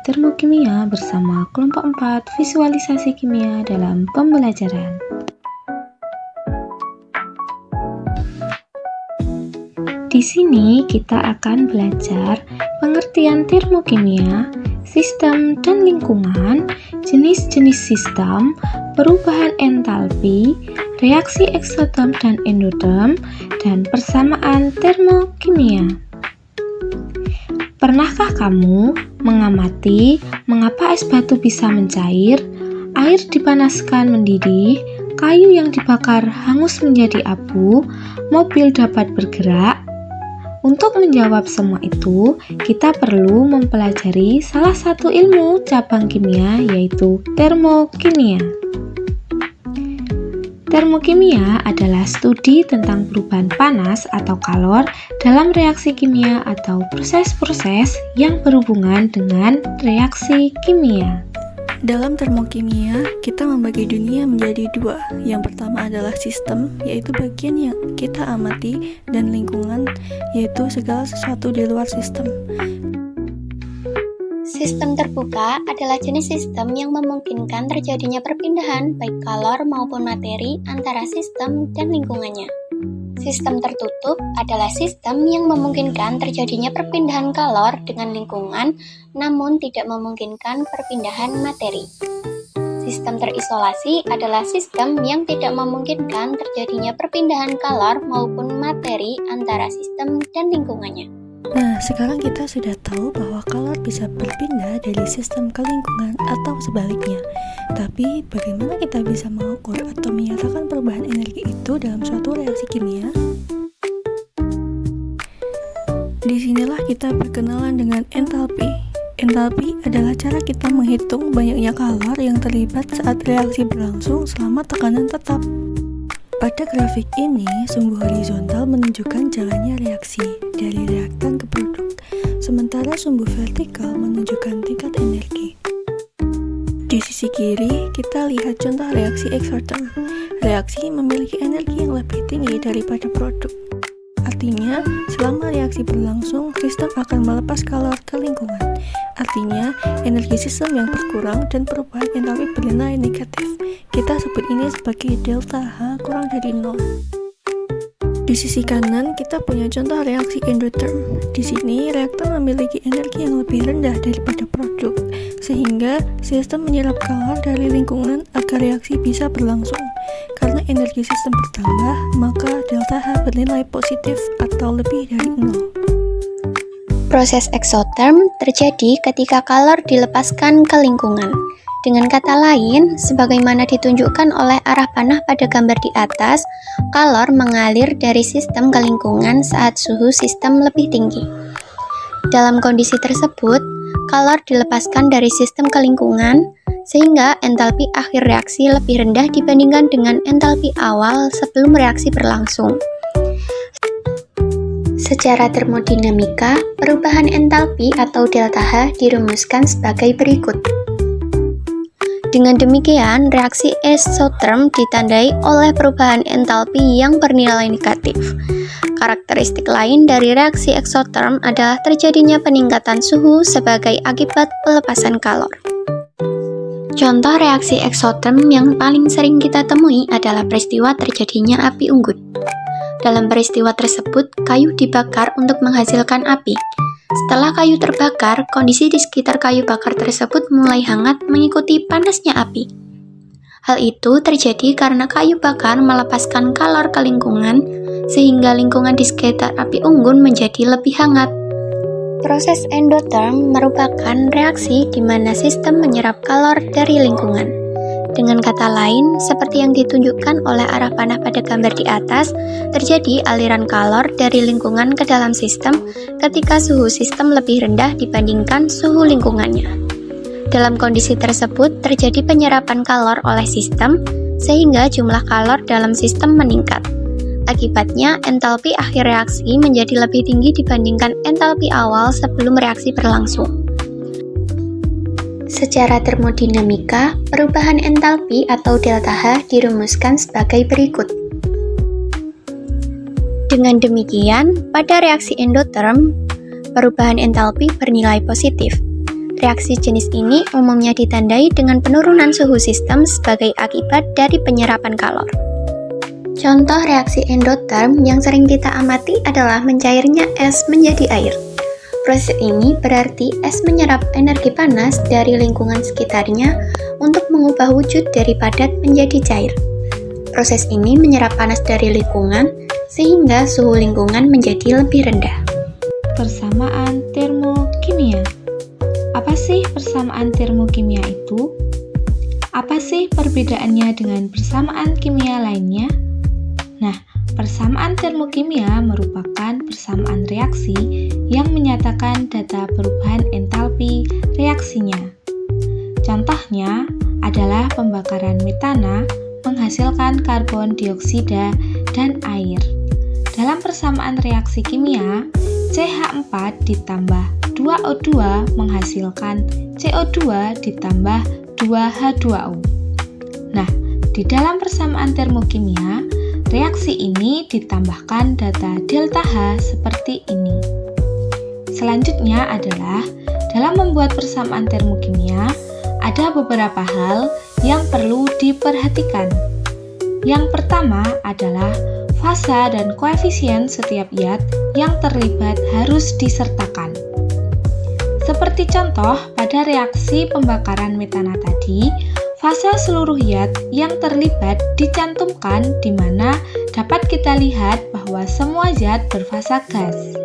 Termokimia bersama kelompok 4 visualisasi kimia dalam pembelajaran. Di sini kita akan belajar pengertian termokimia, sistem dan lingkungan, jenis-jenis sistem, perubahan entalpi, reaksi eksoterm dan endoterm, dan persamaan termokimia. Pernahkah kamu mengamati mengapa es batu bisa mencair, air dipanaskan mendidih, kayu yang dibakar hangus menjadi abu, mobil dapat bergerak? Untuk menjawab semua itu, kita perlu mempelajari salah satu ilmu cabang kimia, yaitu termokimia. Termokimia adalah studi tentang perubahan panas atau kalor dalam reaksi kimia atau proses-proses yang berhubungan dengan reaksi kimia. Dalam termokimia, kita membagi dunia menjadi dua. Yang pertama adalah sistem, yaitu bagian yang kita amati, dan lingkungan, yaitu segala sesuatu di luar sistem. Sistem terbuka adalah jenis sistem yang memungkinkan terjadinya perpindahan baik kalor maupun materi antara sistem dan lingkungannya. Sistem tertutup adalah sistem yang memungkinkan terjadinya perpindahan kalor dengan lingkungan, namun tidak memungkinkan perpindahan materi. Sistem terisolasi adalah sistem yang tidak memungkinkan terjadinya perpindahan kalor maupun materi antara sistem dan lingkungannya. Nah, sekarang kita sudah tahu bahwa kalor bisa berpindah dari sistem ke lingkungan atau sebaliknya. Tapi, bagaimana kita bisa mengukur atau menyatakan perubahan energi itu dalam suatu reaksi kimia? Disinilah kita berkenalan dengan entalpi. Entalpi adalah cara kita menghitung banyaknya kalor yang terlibat saat reaksi berlangsung selama tekanan tetap. Pada grafik ini, sumbu horizontal menunjukkan jalannya reaksi dari reaktan ke produk, sementara sumbu vertikal menunjukkan tingkat energi. Di sisi kiri, kita lihat contoh reaksi eksoterm. Reaksi memiliki energi yang lebih tinggi daripada produk. Artinya, selama reaksi berlangsung, sistem akan melepas kalor ke lingkungan. Artinya, energi sistem yang berkurang dan perubahan entalpi bernilai negatif. Kita sebut ini sebagai delta H kurang dari 0. Di sisi kanan, kita punya contoh reaksi endoterm. Di sini, reaktor memiliki energi yang lebih rendah daripada produk, sehingga sistem menyerap kalor dari lingkungan agar reaksi bisa berlangsung. Karena energi sistem bertambah, maka delta H bernilai positif atau lebih dari 0. Proses eksoterm terjadi ketika kalor dilepaskan ke lingkungan. Dengan kata lain, sebagaimana ditunjukkan oleh arah panah pada gambar di atas, kalor mengalir dari sistem ke lingkungan saat suhu sistem lebih tinggi. Dalam kondisi tersebut, kalor dilepaskan dari sistem ke lingkungan, sehingga entalpi akhir reaksi lebih rendah dibandingkan dengan entalpi awal sebelum reaksi berlangsung. Secara termodinamika, perubahan entalpi atau delta H dirumuskan sebagai berikut. Dengan demikian, reaksi eksoterm ditandai oleh perubahan entalpi yang bernilai negatif. Karakteristik lain dari reaksi eksoterm adalah terjadinya peningkatan suhu sebagai akibat pelepasan kalor. Contoh reaksi eksoterm yang paling sering kita temui adalah peristiwa terjadinya api unggun. Dalam peristiwa tersebut, kayu dibakar untuk menghasilkan api. Setelah kayu terbakar, kondisi di sekitar kayu bakar tersebut mulai hangat mengikuti panasnya api. Hal itu terjadi karena kayu bakar melepaskan kalor ke lingkungan, sehingga lingkungan di sekitar api unggun menjadi lebih hangat. Proses endoterm merupakan reaksi di mana sistem menyerap kalor dari lingkungan. Dengan kata lain, seperti yang ditunjukkan oleh arah panah pada gambar di atas, terjadi aliran kalor dari lingkungan ke dalam sistem ketika suhu sistem lebih rendah dibandingkan suhu lingkungannya. Dalam kondisi tersebut, terjadi penyerapan kalor oleh sistem, sehingga jumlah kalor dalam sistem meningkat. Akibatnya, entalpi akhir reaksi menjadi lebih tinggi dibandingkan entalpi awal sebelum reaksi berlangsung. Secara termodinamika, perubahan entalpi atau delta H dirumuskan sebagai berikut. Dengan demikian, pada reaksi endoterm, perubahan entalpi bernilai positif. Reaksi jenis ini umumnya ditandai dengan penurunan suhu sistem sebagai akibat dari penyerapan kalor. Contoh reaksi endoterm yang sering kita amati adalah mencairnya es menjadi air. Proses ini berarti es menyerap energi panas dari lingkungan sekitarnya untuk mengubah wujud dari padat menjadi cair. Proses ini menyerap panas dari lingkungan sehingga suhu lingkungan menjadi lebih rendah. Persamaan termokimia. Apa sih persamaan termokimia itu? Apa sih perbedaannya dengan persamaan kimia lainnya? Nah, persamaan termokimia merupakan persamaan reaksi yang menyatakan data perubahan entalpi reaksinya. Contohnya adalah pembakaran metana menghasilkan karbon dioksida dan air. Dalam persamaan reaksi kimia, CH4 ditambah 2O2 menghasilkan CO2 ditambah 2H2O. Nah, di dalam persamaan termokimia, reaksi ini ditambahkan data delta H seperti ini. Selanjutnya adalah dalam membuat persamaan termokimia, ada beberapa hal yang perlu diperhatikan. Yang pertama adalah fasa dan koefisien setiap zat yang terlibat harus disertakan. Seperti contoh pada reaksi pembakaran metana tadi, fasa seluruh zat yang terlibat dicantumkan di mana dapat kita lihat bahwa semua zat berfasa gas.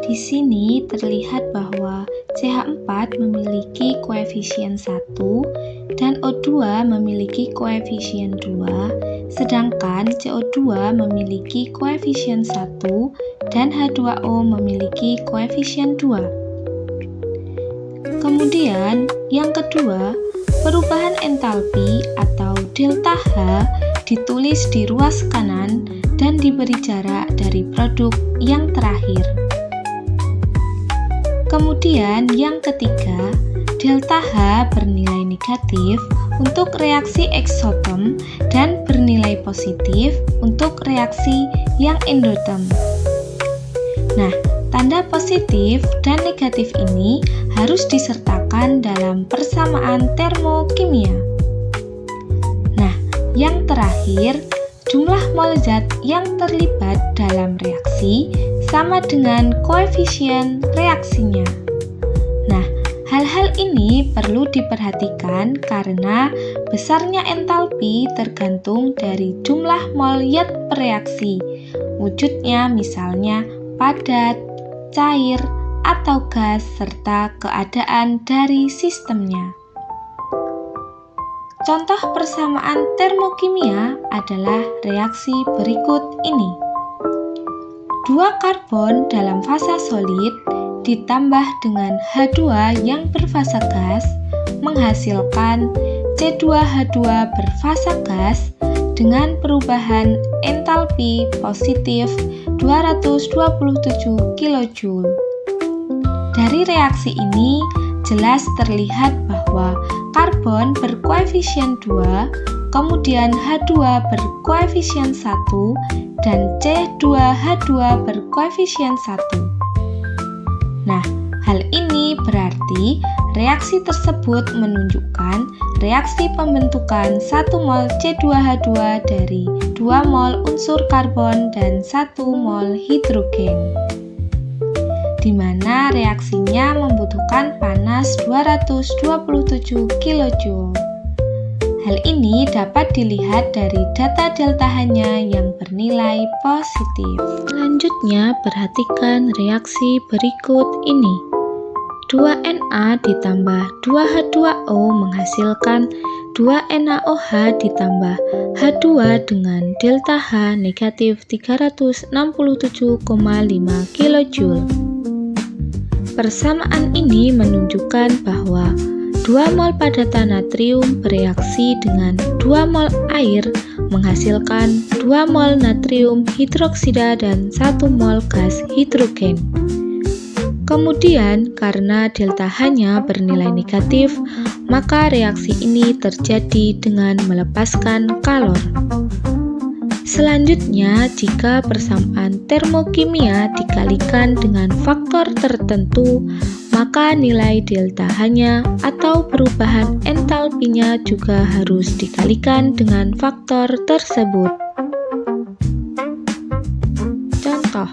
Di sini terlihat bahwa CH4 memiliki koefisien 1 dan O2 memiliki koefisien 2, sedangkan CO2 memiliki koefisien 1 dan H2O memiliki koefisien 2. Kemudian, yang kedua, perubahan entalpi atau delta H ditulis di ruas kanan dan diberi jarak dari produk yang terakhir. Kemudian yang ketiga, delta H bernilai negatif untuk reaksi eksoterm dan bernilai positif untuk reaksi yang endoterm. Nah, tanda positif dan negatif ini harus disertakan dalam persamaan termokimia. Nah, yang terakhir, jumlah mol zat yang terlibat dalam reaksi sama dengan koefisien reaksinya. Nah, hal-hal ini perlu diperhatikan karena besarnya entalpi tergantung dari jumlah mol zat per reaksi. Wujudnya misalnya padat, cair, atau gas serta keadaan dari sistemnya. Contoh persamaan termokimia adalah reaksi berikut ini. 2 karbon dalam fasa solid ditambah dengan H2 yang berfasa gas menghasilkan C2H2 berfasa gas dengan perubahan entalpi positif 227 kJ. Dari reaksi ini jelas terlihat bahwa karbon berkoefisien 2, kemudian H2 berkoefisien 1, dan C2H2 berkoefisien 1. Nah, hal ini berarti reaksi tersebut menunjukkan reaksi pembentukan 1 mol C2H2 dari 2 mol unsur karbon dan 1 mol hidrogen, di mana reaksinya membutuhkan panas 227 kJ. Hal ini dapat dilihat dari data delta H-nya yang bernilai positif. Selanjutnya, perhatikan reaksi berikut ini. 2Na ditambah 2H2O menghasilkan 2NaOH ditambah H2 dengan delta H negatif 367,5 kJ. Persamaan ini menunjukkan bahwa 2 mol padatan natrium bereaksi dengan 2 mol air menghasilkan 2 mol natrium hidroksida dan 1 mol gas hidrogen. Kemudian, karena delta H-nya bernilai negatif, maka reaksi ini terjadi dengan melepaskan kalor. Selanjutnya, jika persamaan termokimia dikalikan dengan faktor tertentu, maka nilai delta H-nya atau perubahan entalpinya juga harus dikalikan dengan faktor tersebut. Contoh,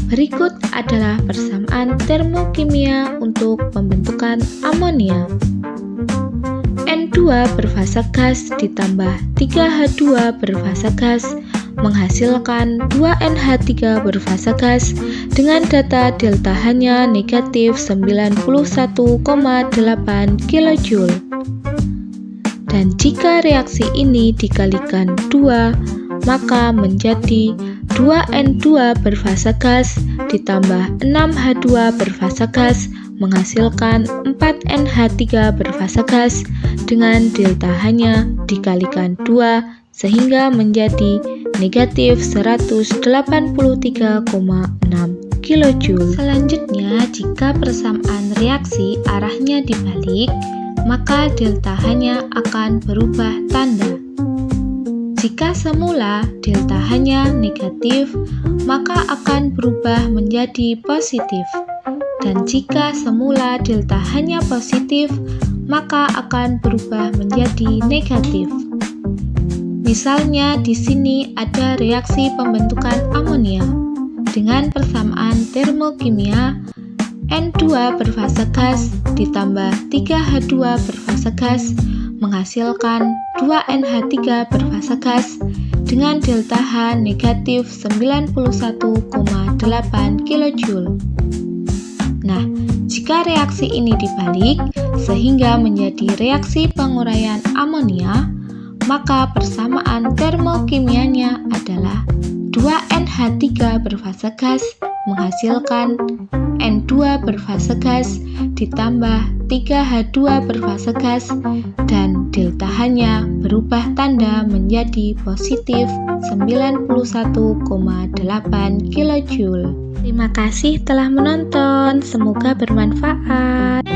berikut adalah persamaan termokimia untuk pembentukan amonia. N2 berfasa gas ditambah 3H2 berfasa gas menghasilkan 2NH3 berfasa gas dengan data delta H-nya negatif 91,8 kJ. Dan jika reaksi ini dikalikan 2, maka menjadi 2N2 berfasa gas ditambah 6H2 berfasa gas menghasilkan 4NH3 berfasa gas dengan delta H-nya dikalikan 2 sehingga menjadi negatif 183,6 kJ. Selanjutnya, jika persamaan reaksi arahnya dibalik, maka delta H-nya akan berubah tanda. Jika semula delta H-nya negatif, maka akan berubah menjadi positif. Dan jika semula delta H-nya positif, maka akan berubah menjadi negatif. Misalnya di sini ada reaksi pembentukan amonia dengan persamaan termokimia N2 berfasa gas ditambah 3H2 berfasa gas menghasilkan 2NH3 berfasa gas dengan delta H negatif 91,8 kJ. Nah, jika reaksi ini dibalik sehingga menjadi reaksi penguraian amonia, maka persamaan termokimianya adalah 2NH3 berfasa gas menghasilkan N2 berfasa gas ditambah 3H2 berfasa gas dan delta H-nya berubah tanda menjadi positif 91,8 kJ. Terima kasih telah menonton, semoga bermanfaat.